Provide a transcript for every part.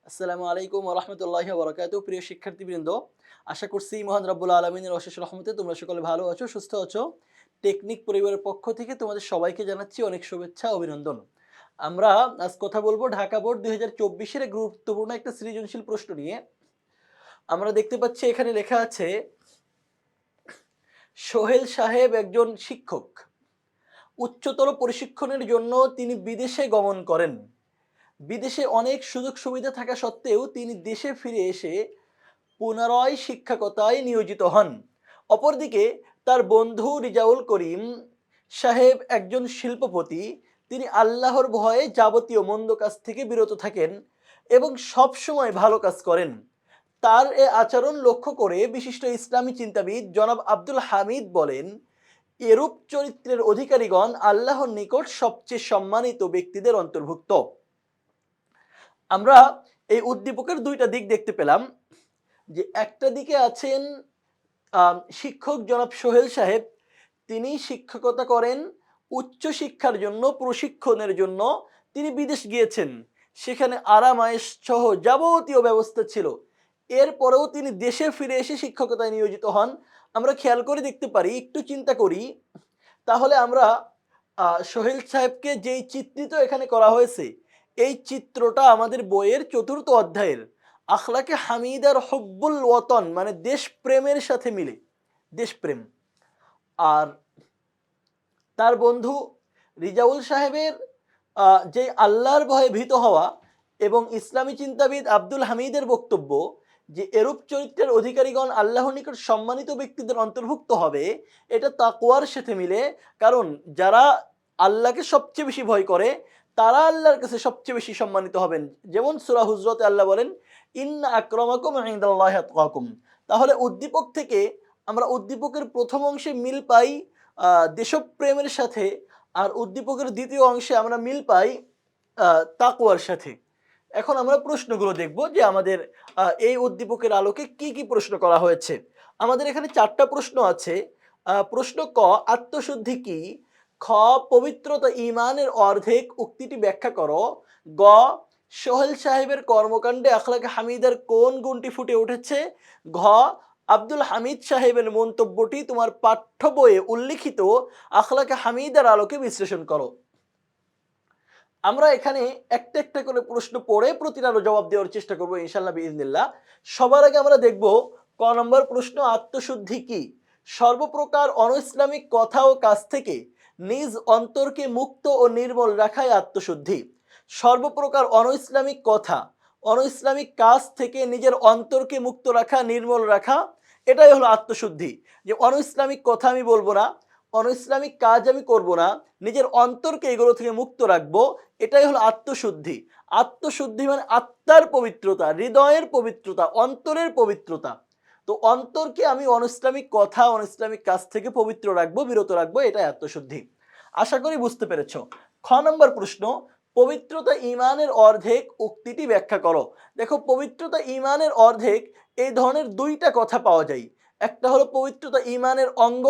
আসসালামু আলাইকুম ওয়া রাহমাতুল্লাহি ওয়া বারাকাতুহু। প্রিয় শিক্ষার্থীবৃন্দ, আশা করছি মহান রব্বুল আলামিনের অশেষ রহমতে তোমরা সকলে ভালো আছো, সুস্থ আছো। টেকনিক পরিবারের পক্ষ থেকে তোমাদের সবাইকে জানাচ্ছি অনেক শুভেচ্ছা, অভিনন্দন। আমরা আজ কথা বলবো ঢাকা বোর্ড ২০২৪ এর গুরুত্বপূর্ণ একটা সৃজনশীল প্রশ্ন নিয়ে। আমরা দেখতে পাচ্ছি এখানে লেখা আছে, সোহেল সাহেব একজন শিক্ষক। উচ্চতর প্রশিক্ষণের জন্য তিনি বিদেশে গমন করেন। বিদেশে অনেক সুযোগ সুবিধা থাকা সত্ত্বেও তিনি দেশে ফিরে এসে পুনরায় শিক্ষকতায় নিয়োজিত হন। অপরদিকে তার বন্ধু রিজাউল করিম সাহেব একজন শিল্পপতি। তিনি আল্লাহর ভয়ে যাবতীয় মন্দ কাজ থেকে বিরত থাকেন এবং সব সময় ভালো কাজ করেন। তার এ আচরণ লক্ষ্য করে বিশিষ্ট ইসলামী চিন্তাবিদ জনাব আব্দুল হামিদ বলেন, এরূপ চরিত্রের অধিকারীগণ আল্লাহর নিকট সবচেয়ে সম্মানিত ব্যক্তিদের অন্তর্ভুক্ত। আমরা এই উদ্দীপকের দুইটা দিক দেখতে পেলাম, যে একটা দিকে আছেন শিক্ষক জনাব সোহেল সাহেব। তিনি শিক্ষকতা করেন, উচ্চ শিক্ষার জন্য প্রশিক্ষণের জন্য তিনি বিদেশ গিয়েছেন। সেখানে আরাম আয়েশ সহ যাবতীয় ব্যবস্থা ছিল। এরপরেও তিনি দেশে ফিরে এসে শিক্ষকতায় নিয়োজিত হন। আমরা খেয়াল করে দেখতে পারি, একটু চিন্তা করি, তাহলে আমরা সোহেল সাহেবকে যেই চিত্রিত এখানে করা হয়েছে, এই চিত্রটা আমাদের বইয়ের ৪র্থ অধ্যায়ের আখলাকে হামিদার হব্বুল ওয়াতন মানে দেশপ্রেমের সাথে মিলে। দেশপ্রেম। আর তার বন্ধু রিজাউল সাহেবের যে আল্লাহর ভয়ে ভীত হওয়া এবং ইসলামী চিন্তাবিদ আব্দুল হামিদের বক্তব্য যে এরূপ চরিত্রের অধিকারীগণ আল্লাহর নিকট সম্মানিত ব্যক্তিদের অন্তর্ভুক্ত হবে, এটা তাকওয়ার সাথে মিলে। কারণ যারা আল্লাহকে সবচেয়ে বেশি ভয় করে তারা আল্লাহর কাছে সবচেয়ে বেশি সম্মানিত হবেন। যেমন সূরা হুজরাতে আল্লাহ বলেন, ইন্না আকরামাকুম ইনদাল্লাহি আতকাকুম। তাহলে উদ্দীপক থেকে আমরা উদ্দীপকের প্রথম অংশে মিল পাই দেশপ্রেমের সাথে, আর উদ্দীপকের দ্বিতীয় অংশে আমরা মিল পাই তাকওয়ার সাথে। এখন আমরা প্রশ্নগুলো দেখব যে আমাদের এই উদ্দীপকের আলোকে কি কি প্রশ্ন করা হয়েছে। আমাদের এখানে 4টা প্রশ্ন আছে। প্রশ্ন ক, আত্মশুদ্ধি কি? খ, পবিত্রতা ঈমানের অর্ধেক, উক্তিটি ব্যাখ্যা করো। গ, সোহেল সাহেবের কর্মকাণ্ডে আখলাকে হামিদার কোন গুণটি ফুটে উঠেছে? ঘ, আব্দুল হামিদ সাহেবের মন্তব্যটি তোমার পাঠ্য বইয়ে উল্লিখিত আখলাকে হামিদার আলোকে বিশ্লেষণ করো। আমরা এখানে একটা একটা করে প্রশ্ন পড়ে প্রতিটারও জবাব দেওয়ার চেষ্টা করবো ইনশাল্লাহ বিইজনিল্লাহ। সবার আগে আমরা দেখব ক নম্বর প্রশ্ন, আত্মশুদ্ধি কি? সর্বপ্রকার অনইসলামিক কথা ও কাজ থেকে নিজ অন্তরকে মুক্ত ও নির্মল রাখাই আত্মশুদ্ধি। সর্বপ্রকার অনইসলামিক কথা, অনইসলামিক কাজ থেকে নিজের অন্তরকে মুক্ত রাখা, নির্মল রাখা, এটাই হলো আত্মশুদ্ধি। যে অনইসলামিক কথা আমি বলবো না, অনইসলামিক কাজ আমি করব না, নিজের অন্তরকে এগুলো থেকে মুক্ত রাখবো, এটাই হলো আত্মশুদ্ধি। আত্মশুদ্ধি মানে আত্মার পবিত্রতা, হৃদয়ের পবিত্রতা, অন্তরের পবিত্রতা। তো অন্তরকে আমি অনইসলামিক কথা, অনইসলামিক কাজ থেকে পবিত্র রাখবো, বিরত রাখবো, এটাই আত্মশুদ্ধি। আশা করি বুঝতে পেরেছো। খ নম্বর প্রশ্ন, পবিত্রতা ঈমানের অর্ধেক, উক্তিটি ব্যাখ্যা করো। দেখো, পবিত্রতা ঈমানের অর্ধেক, এই ধরনের দুইটা কথা পাওয়া যায়। একটা হলো পবিত্রতা ঈমানের অঙ্গ,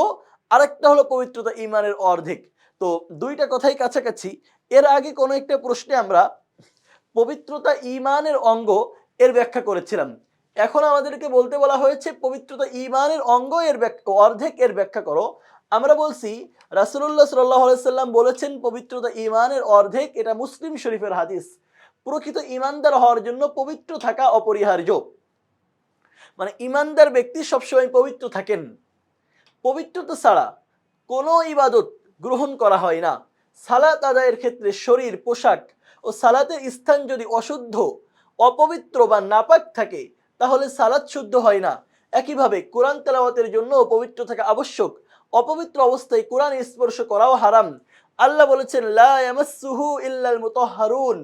আরেকটা হলো পবিত্রতা ঈমানের অর্ধেক। তো দুইটা কথাই কাছাকাছি। এর আগে কোনো একটা প্রশ্নে আমরা পবিত্রতা ঈমানের অঙ্গ এর ব্যাখ্যা করেছিলাম। এখন আমাদেরকে বলতে বলা হয়েছে পবিত্রতা ঈমানের অঙ্গ এর অর্ধেক এর ব্যাখ্যা করো। আমরা বলছি রাসূলুল্লাহ সাল্লাল্লাহু আলাইহি সাল্লাম বলেছেন পবিত্রতা ঈমানের অর্ধেক, এটা মুসলিম শরীফের হাদিস। প্রকৃত ঈমানদার হওয়ার জন্য পবিত্র থাকা অপরিহার্য। মানে ঈমানদার ব্যক্তি সবসময় পবিত্র থাকেন। পবিত্রতা ছাড়া কোনো ইবাদত গ্রহণ করা হয় না। সালাত আদায়ের ক্ষেত্রে শরীর, পোশাক ও সালাতের স্থান যদি অশুদ্ধ, অপবিত্র বা নাপাক থাকে, তাহলে সালাত শুদ্ধ হয় না। একইভাবে কোরআন তেলাওয়াতের জন্য পবিত্র থাকা আবশ্যক। অপবিত্র অবস্থায় কোরআন স্পর্শ করাও হারাম। আল্লাহ বলেছেন, লা ইয়ামাসসুহু ইল্লাল মুতাহহারুন,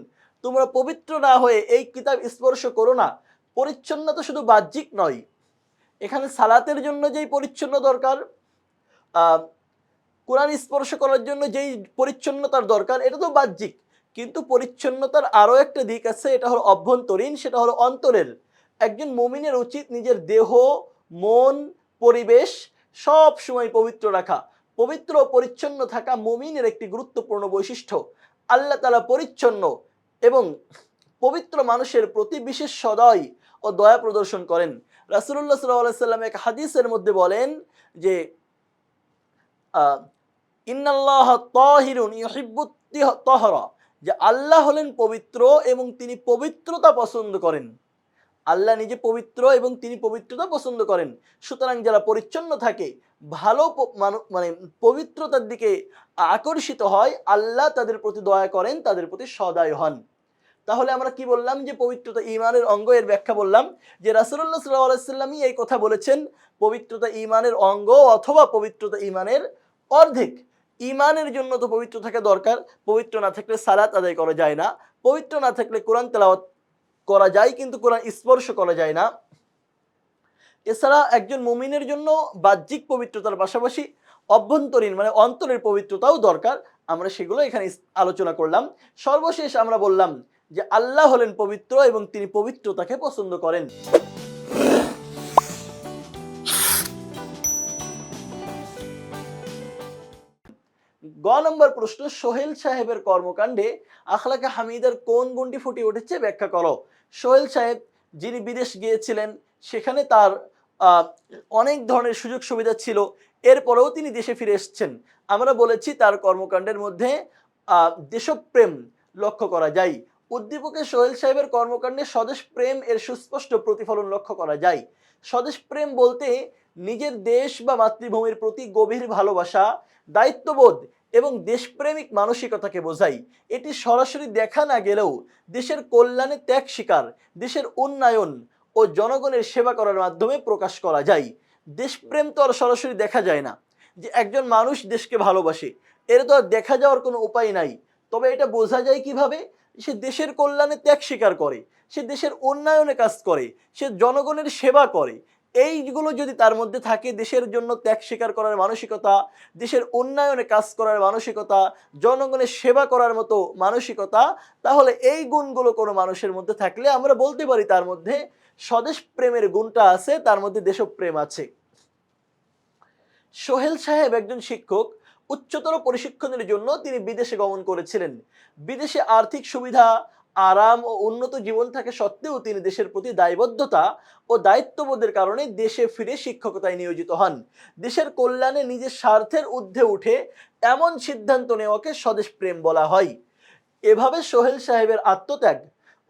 তোমরা পবিত্র না হয়ে এই কিতাব স্পর্শ করো না। পরিচ্ছন্নতা শুধু বাহ্যিক নয়, এখানে সালাতের জন্য যেই পরিচ্ছন্ন দরকার, কোরআন স্পর্শ করার জন্য যেই পরিচ্ছন্নতার দরকার, এটা তো বাহ্যিক। কিন্তু পরিচ্ছন্নতার আরও একটা দিক আছে, এটা হলো অভ্যন্তরীণ, সেটা হলো অন্তরের। একজন মুমিনের উচিত নিজের দেহ, মন, পরিবেশ সব সময় পবিত্র রাখা। পবিত্র ও পরিচ্ছন্ন থাকা মুমিনের একটি গুরুত্বপূর্ণ বৈশিষ্ট্য। আল্লাহ তাআলা পরিচ্ছন্ন এবং পবিত্র মানুষের প্রতি বিশেষ সদয় ও দয়া প্রদর্শন করেন। রাসূলুল্লাহ সাল্লাল্লাহু আলাইহি সাল্লাম এক হাদিসের মধ্যে বলেন যে ইন্নাল্লাহা তাহিরুন ইউহিব্বুত তাহরা, যে আল্লাহ হলেন পবিত্র এবং তিনি পবিত্রতা পছন্দ করেন। আল্লাহ নিজে পবিত্র এবং তিনি পবিত্রতা পছন্দ করেন। সুতরাং যারা পরিচ্ছন্ন থাকে, ভালো মানে পবিত্রতার দিকে আকর্ষিত হয়, আল্লাহ তাদের প্রতি দয়া করেন, তাদের প্রতি সদয় হন। তাহলে আমরা কি বললাম যে পবিত্রতা ঈমানের অঙ্গ, এর ব্যাখ্যা বললাম যে রাসূলুল্লাহ সাল্লাল্লাহু আলাইহি ওয়াসাল্লামই এই কথা বলেছেন, পবিত্রতা ঈমানের অঙ্গ অথবা পবিত্রতা ঈমানের অর্ধেক। ঈমানের জন্য তো পবিত্র থাকা দরকার, পবিত্র না থাকলে সালাত আদায় করা যায় না, পবিত্র না থাকলে কোরআন তেলাওয়াত করা যায় কিন্তু কোরআন স্পর্শ করা যায় না। এছাড়া একজন মুমিনের জন্য বাহ্যিক পবিত্রতার পাশাপাশি অভ্যন্তরীণ মানে অন্তরের পবিত্রতাও দরকার। আমরা সেগুলো এখানে আলোচনা করলাম। সর্বশেষ আমরা বললাম যে আল্লাহ হলেন পবিত্র এবং তিনি পবিত্রতাকে পছন্দ করেন। গ নম্বর প্রশ্ন, সোহেল সাহেবের কর্মকাণ্ডে আখলাকে হামিদার কোন গুণটি ফুটে উঠেছে ব্যাখ্যা করো। সোহেল সাহেব যিনি বিদেশ গিয়েছিলেন, সেখানে তার অনেক ধরনের সুযোগ সুবিধা ছিল, এরপরেও তিনি দেশে ফিরে এসেছেন। আমরা বলেছি তার কর্মকাণ্ডের মধ্যে দেশপ্রেম লক্ষ্য করা যায়। উদ্দীপকে সোহেল সাহেবের কর্মকাণ্ডে স্বদেশ প্রেম এর সুস্পষ্ট প্রতিফলন লক্ষ্য করা যায়। স্বদেশ প্রেম বলতে নিজের দেশ বা মাতৃভূমির প্রতি গভীর ভালোবাসা, দায়িত্ববোধ এবং দেশপ্রেমিক মানসিকতাকে বোঝায়। এটি সরাসরি দেখা না গেলেও দেশের কল্যাণে ত্যাগ স্বীকার, দেশের উন্নয়ন ও জনগণের সেবা করার মাধ্যমে প্রকাশ করা যায়। দেশপ্রেম তো আর সরাসরি দেখা যায় না, যে একজন মানুষ দেশকে ভালোবাসে এর তো আর দেখা যাওয়ার কোনো উপায় নাই। তবে এটা বোঝা যায় কিভাবে? সে দেশের কল্যাণে ত্যাগ স্বীকার করে, সে দেশের উন্নয়নে কাজ করে, সে জনগণের সেবা করে। এইগুলো যদি তার মধ্যে থাকে, দেশের জন্য ত্যাগ স্বীকার করার মানসিকতা, দেশের উন্নয়নে কাজ করার মানসিকতা, জনগণের সেবা করার মতো মানসিকতা, তাহলে এই গুণগুলো কোনো মানুষের মধ্যে থাকলে আমরা বলতে পারি তার মধ্যে স্বদেশ প্রেমের গুণটা আছে, তার মধ্যে দেশপ্রেম আছে। সোহেল সাহেব একজন শিক্ষক। উচ্চতর প্রশিক্ষণের জন্য তিনি বিদেশে গমন করেছিলেন। বিদেশে আর্থিক সুবিধা, আরাম ও উন্নত জীবন থাকা সত্ত্বেও তিনি দেশের প্রতি দায়বদ্ধতা ও দায়িত্ববোধের কারণে দেশে ফিরে শিক্ষকতায় নিয়োজিত হন। দেশের কল্যাণে নিজের স্বার্থের ঊর্ধ্বে উঠে এমন সিদ্ধান্ত নেওয়াকে স্বদেশ প্রেম বলা হয়। এভাবে সোহেল সাহেবের আত্মত্যাগ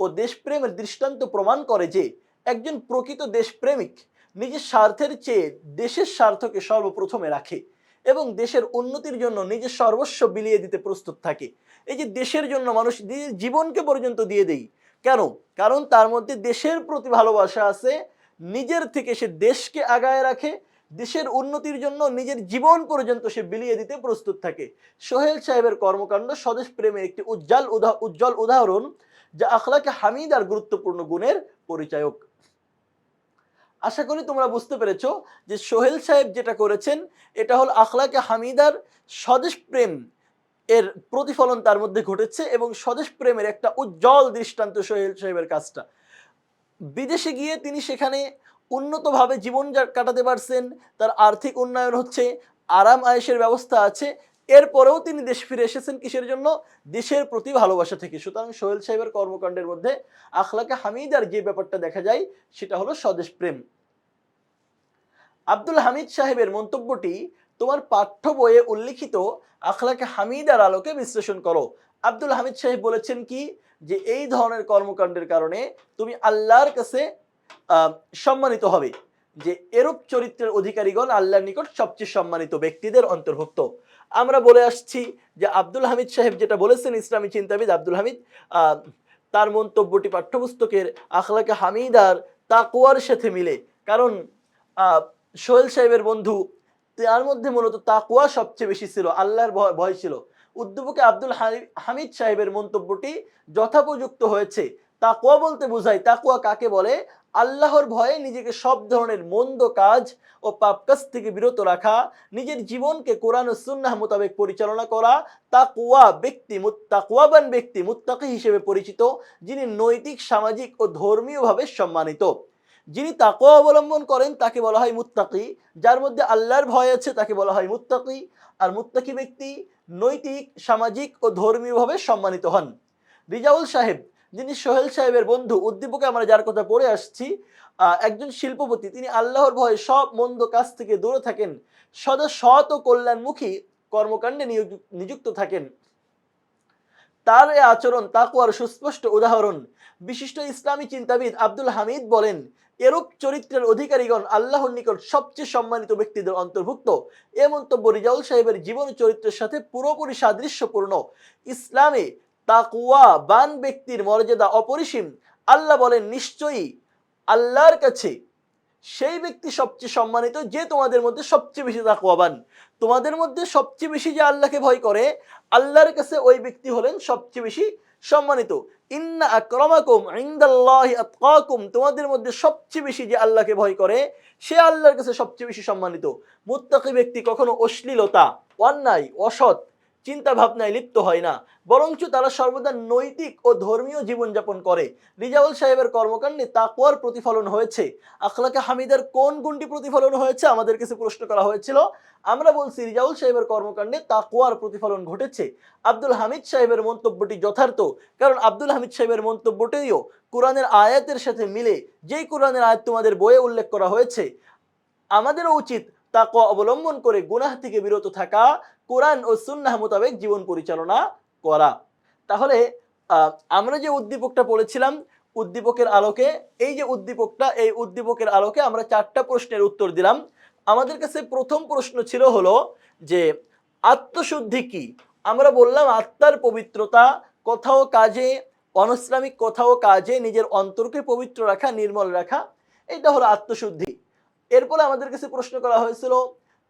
ও দেশপ্রেমের দৃষ্টান্ত প্রমাণ করে যে একজন প্রকৃত দেশপ্রেমিক নিজের স্বার্থের চেয়ে দেশের স্বার্থকে সর্বপ্রথমে রাখে এবং দেশের উন্নতির জন্য নিজের সর্বস্ব বিলিয়ে দিতে প্রস্তুত থাকে। এই যে দেশের জন্য মানুষ জীবনকে পর্যন্ত দিয়ে দেয়, কেন? কারণ তার মধ্যে দেশের প্রতি ভালোবাসা আছে, নিজের থেকে সে দেশকে আগায় রাখে, দেশের উন্নতির জন্য নিজের জীবন পর্যন্ত সে বিলিয়ে দিতে প্রস্তুত থাকে। সোহেল সাহেবের কর্মকাণ্ড স্বদেশ প্রেমের একটি উজ্জ্বল উদাহরণ, যা আখলাকে হামিদার গুরুত্বপূর্ণ গুণের পরিচায়ক। আশা করি তোমরা বুঝতে পেরেছো যে সোহেল সাহেব যেটা করেছেন এটা হল আখলাকে হামিদার স্বদেশ প্রেম এর প্রতিফলন তার মধ্যে ঘটেছে এবং স্বদেশ প্রেমের একটা উজ্জ্বল দৃষ্টান্ত সোহেল সাহেবের কাজটা। বিদেশে গিয়ে তিনি সেখানে উন্নতভাবে জীবন কাটাতে পারছেন, তার আর্থিক উন্নয়ন হচ্ছে, আরাম আয়েশের ব্যবস্থা আছে, এরপরেও তিনি দেশ ফিরে এসেছেন কিসের জন্য? দেশের প্রতি ভালোবাসা থেকে। সুতরাং সোহেল সাহেবের কর্মকাণ্ডের মধ্যে আখলাকে হামিদার যে ব্যাপারটা দেখা যায় সেটা হলো স্বদেশ প্রেম। আব্দুল হামিদ সাহেবের মন্তব্যটি তোমার পাঠ্য বইয়ে উল্লিখিত আখলাকে হামিদার আলোকে বিশ্লেষণ করো। আব্দুল হামিদ সাহেব বলেছেন কি, যে এই ধরনের কর্মকাণ্ডের কারণে তুমি আল্লাহর কাছে সম্মানিত হবে, যে এরূপ চরিত্রের অধিকারীগণ আল্লাহর নিকট সবচেয়ে সম্মানিত ব্যক্তিদের অন্তর্ভুক্ত। আমরা বলে আসছি যে আব্দুল হামিদ সাহেব যেটা বলেছেন, ইসলামী চিন্তাবিদ আব্দুল হামিদ, তার মন্তব্যটি পাঠ্যপুস্তকের আখলাকে হামিদার তাকওয়ার সাথে মিলে। কারণ সোহেল সাহেবের বন্ধু, তার মধ্যে মূলত তাকওয়া সবচেয়ে বেশি ছিল, আল্লাহর ভয় ছিল। উদ্দীপকে আব্দুল হামিদ সাহেবের মন্তব্যটি যথোপযুক্ত হয়েছে। তাকওয়া বলতে বোঝায়, তাকওয়া কাকে বলে? আল্লাহর ভয়ে নিজেকে সব ধরনের মন্দ কাজ ও পাপ কাজ থেকে বিরত রাখা, নিজের জীবনকে কোরআন ও সুন্নাহ মোতাবেক পরিচালনা করা। তাকওয়াবান ব্যক্তি মুত্তাকি হিসেবে পরিচিত, যিনি নৈতিক, সামাজিক ও ধর্মীয়ভাবে সম্মানিত। যিনি তাকওয়া অবলম্বন করেন তাকে বলা হয় মুত্তাকি, যার মধ্যে আল্লাহর ভয় আছে তাকে বলা হয় মুত্তাকি। আর মুত্তাকি ব্যক্তি নৈতিক, সামাজিক ও ধর্মীয়ভাবে সম্মানিত হন। রিজাউল সাহেব যিনি সোহেল সাহেবের বন্ধু, উদ্দীপকে আমরা যার কথা পড়ে আসছি, একজন শিল্পপতি, তিনি আল্লাহর ভয়ে সব মন্দ কাজ থেকে দূরে থাকেন, সদা সৎ ও কল্যাণমুখী কর্মকাণ্ডে নিযুক্ত থাকেন। তার এ আচরণ তাকওয়ার সুস্পষ্ট উদাহরণ। বিশিষ্ট ইসলামী চিন্তাবিদ আব্দুল হামিদ বলেন, এরূপ চরিত্রের অধিকারীগণ আল্লাহর নিকট সবচেয়ে সম্মানিত ব্যক্তিদের অন্তর্ভুক্ত। এ মন্তব্য রিজাউল সাহেবের জীবন চরিত্রের সাথে পুরোপুরি সাদৃশ্যপূর্ণ। ইসলামে তাকওয়াবান ব্যক্তির মর্যাদা অপরিসীম। আল্লাহ বলেন, নিশ্চয়ই আল্লাহর কাছে সেই ব্যক্তি সবচেয়ে সম্মানিত যে তোমাদের মধ্যে সবচেয়ে বেশি তাকওয়াবান। তোমাদের মধ্যে সবচেয়ে বেশি যে আল্লাহকে ভয় করে, আল্লাহর কাছে ওই ব্যক্তি হলেন সবচেয়ে বেশি সম্মানিত। ইন্না আকরামাকুম ইনদাল্লাহি আতকাকুম, তোমাদের মধ্যে সবচেয়ে বেশি যে আল্লাহকে ভয় করে সে আল্লাহর কাছে সবচেয়ে বেশি সম্মানিত। মুত্তাকি ব্যক্তি কখনো অশ্লীলতা, অন্যায়, অসৎ চিন্তা ভাবনায় লিপ্ত হয় না, বরঞ্চ তারা সর্বদা নৈতিক ও ধর্মীয় জীবনযাপন করে। রিজাউল সাহেবের কর্মকাণ্ডে তাকওয়ার প্রতিফলন হয়েছে। আখলাকে হামিদার কোন গুণটি প্রতিফলন হয়েছে আমাদের কাছে প্রশ্ন করা হয়েছিল। আমরা বলছি রিজাউল সাহেবের কর্মকাণ্ডে তাকওয়ার প্রতিফলন ঘটেছে। আব্দুল হামিদ সাহেবের মন্তব্যটি যথার্থ, কারণ আব্দুল হামিদ সাহেবের মন্তব্যটিও কোরআনের আয়াতের সাথে মিলে। যেই কোরআনের আয়াত তোমাদের বইয়ে উল্লেখ করা হয়েছে, আমাদেরও উচিত তাকওয়া অবলম্বন করে গুনাহ থেকে বিরত থাকা, কোরআন ও সুন্নাহ মোতাবেক জীবন পরিচালনা করা। তাহলে আমরা যে উদ্দীপকটা পড়েছিলাম, উদ্দীপকের আলোকে, এই যে উদ্দীপকটা, এই উদ্দীপকের আলোকে আমরা 4টা প্রশ্নের উত্তর দিলাম। আমাদের কাছে প্রথম প্রশ্ন ছিল হলো যে আত্মশুদ্ধি কি। আমরা বললাম আত্মার পবিত্রতা, কোথাও কাজে, অনৈসলামিক কোথাও কাজে নিজের অন্তরকে পবিত্র রাখা, নির্মল রাখা, এটা হলো আত্মশুদ্ধি। এরপরে আমাদের কাছে প্রশ্ন করা হয়েছিল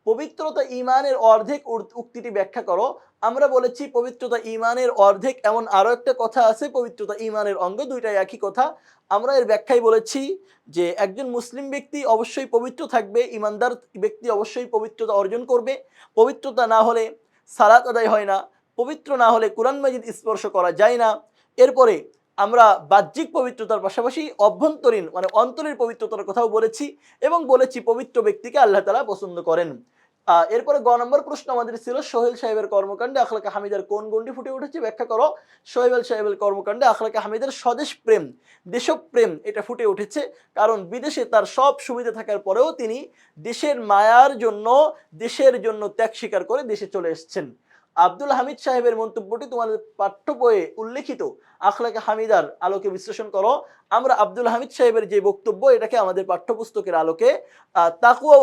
পবিত্রতা ঈমানের অর্ধেক, উক্তিটি ব্যাখ্যা করো। আমরা বলেছি পবিত্রতা ঈমানের অর্ধেক, এমন আরো একটা কথা আছে পবিত্রতা ঈমানের অঙ্গ, দুইটাই একই কথা। আমরা এর ব্যাখ্যায় বলেছি যে একজন মুসলিম ব্যক্তি অবশ্যই পবিত্র থাকবে, ঈমানদার ব্যক্তি অবশ্যই পবিত্রতা অর্জন করবে। পবিত্রতা না হলে সালাত আদায় হয় না, পবিত্র না হলে কোরআন মাজিদ স্পর্শ করা যায় না। এরপরে আমরা বাহ্যিক পবিত্রতার পাশাপাশি অভ্যন্তরীণ মানে অন্তরের পবিত্রতার কথাও বলেছি, এবং বলেছি পবিত্র ব্যক্তিকে আল্লাহ তাআলা পছন্দ করেন। এরপরে গ নম্বর প্রশ্ন আমাদের ছিল সোহেল সাহেবের কর্মকাণ্ডে আখলাকে হামিদার কোন গুণটি ফুটে উঠেছে, ব্যাখ্যা করো। সোহেল সাহেবের কর্মকাণ্ডে আখলাকে হামিদার স্বদেশ প্রেম, দেশপ্রেম এটা ফুটে উঠেছে, কারণ বিদেশে তার সব সুবিধা থাকার পরেও তিনি দেশের মায়ার জন্য, দেশের জন্য ত্যাগ স্বীকার করে দেশে চলে এসেছেন। আব্দুল হামিদ সাহেবের মন্তব্যটি তোমাদের পাঠ্য বইয়ে উল্লেখিত আখলাকে হামিদার আলোকে বিশ্লেষণ করো। আমরা আব্দুল হামিদ সাহেবের যে বক্তব্য, এটাকে আমাদের পাঠ্যপুস্তকের আলোকে তাকওয়া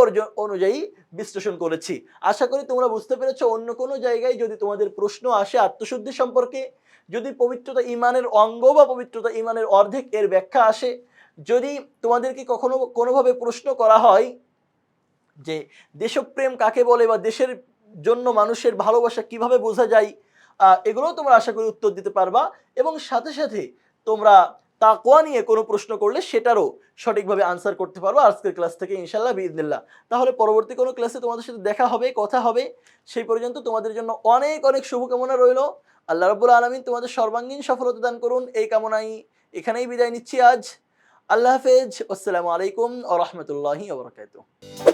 অনুযায়ী বিশ্লেষণ করেছি। আশা করি তোমরা বুঝতে পেরেছো। অন্য কোনো জায়গায় যদি তোমাদের প্রশ্ন আসে আত্মশুদ্ধি সম্পর্কে, যদি পবিত্রতা ঈমানের অঙ্গ বা পবিত্রতা ঈমানের অর্ধেক এর ব্যাখ্যা আসে, যদি তোমাদেরকে কখনো কোনোভাবে প্রশ্ন করা হয় যে দেশপ্রেম কাকে বলে বা দেশের জন্য মানুষের ভালোবাসা কিভাবে বোঝা যায়, এগুলো তোমরা আশা করি উত্তর দিতে পারবা। এবং সাথে সাথে তোমরা তাকওয়া নিয়ে কোনো প্রশ্ন করলে সেটারও সঠিকভাবে আনসার করতে পারবো আজকের ক্লাস থেকে ইনশাআল্লাহ বিইذনিল্লাহ। তাহলে পরবর্তী কোনো ক্লাসে তোমাদের সাথে দেখা হবে, কথা হবে। সেই পর্যন্ত তোমাদের জন্য অনেক অনেক শুভকামনা রইল। আল্লাহ রাব্বুল আলামিন তোমাদের সর্বাঙ্গীন সফলতা দান করুন, এই কামনাই এখানেই বিদায় নিচ্ছি আজ। আল্লাহ হাফেজ। আসসালামু আলাইকুম ওয়া রাহমাতুল্লাহি ওয়া বারাকাতুহু।